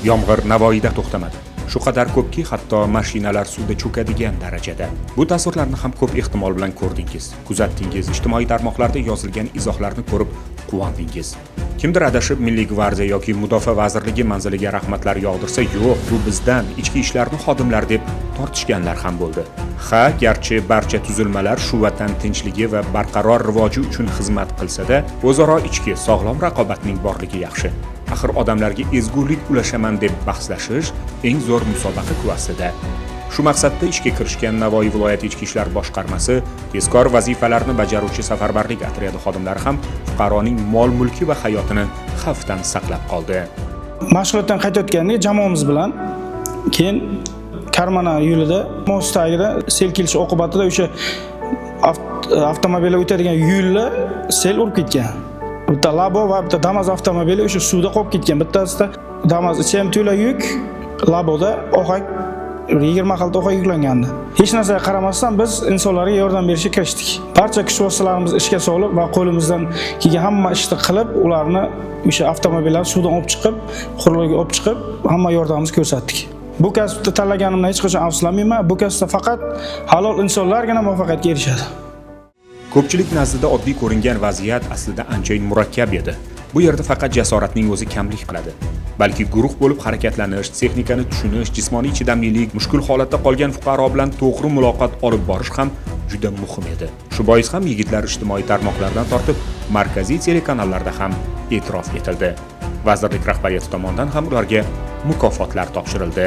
Yomg'ir Navoiyda to'xtamadi. Shu qadar ko'pki, hatto mashinalar suvda cho'kadigan darajada. Bu tasvirlarni ham ko'p ehtimol bilan ko'rdingiz, kuzatdingiz, ijtimoiy tarmoqlarda yozilgan izohlarni ko'rib quvondingiz. Kimdir adashib Milliy gvardiya yoki Mudofaa vazirligi manziliga rahmatlar yog'dirsa, yo'q, bu bizdan, ichki ishlarning xodimlari deb tortishganlar ham bo'ldi. Ha, garchi barcha tuzilmalar shu vatan tinchligi va barqaror rivoji uchun xizmat qilsa-da, o'zaro ichki sog'lom raqobatning borligi yaxshi. Axir odamlarga ezgulik ulashaman deb bahslashish eng zo'r musobaqa kuvasida. Shu maqsadda ishga kirishgan Navoiy viloyati ichki ishlar boshqarmasi tezkor vazifalarni bajaruvchi safarbarlik otryadi xodimlari ham fuqaroning mol-mulki va hayotini xavfdan saqlab qoldi. Mashg'ulotdan qaytayotganda jamoamiz bilan keyin Karmana yo'lida most tagida sel kelishi oqibatida o'sha avtomobillar o'tadigan yo'lni sel urib ketgan. Bitta Labo va bitta Damas avtomobili o'sha suvda qolib ketgan. Bittasida Damas ichim to'la yuk, Laboda ohak 20 xalta ohak yuklangandi. Hech narsaga qaramasdan biz insonlarga yordam berishga kirishdik. Barcha kuch vositalarimizni ishga solib va qo'limizdan kelgan hamma ishni qilib, ularni o'sha avtomobillarni suvdan olib chiqib, qurilmaga olib chiqib, hamma yordamimizni ko'rsatdik. Bu kasbni tanlaganimdan hech qachon afsuslanmayman. Bu kasbda faqat halol insonlargina muvaffaqiyatga erishadi. Ko'pchilik nazdida oddiy ko'ringan vaziyat aslida anchayin murakkab edi. Bu yerda faqat jasoratning o'zi kamlik qiladi. Balki guruh bo'lib harakatlanish, texnikani tushunish, jismoniy chidamlilik, mushkul holatda qolgan fuqaro bilan to'g'ri muloqot olib borish ham juda muhim edi. Shu bois ham yigitlar ijtimoiy tarmoqlardan tortib, markaziy telekanallarda ham e'tirof etildi. Vazirlik rahbariyati tomonidan ham ularga mukofotlar topshirildi.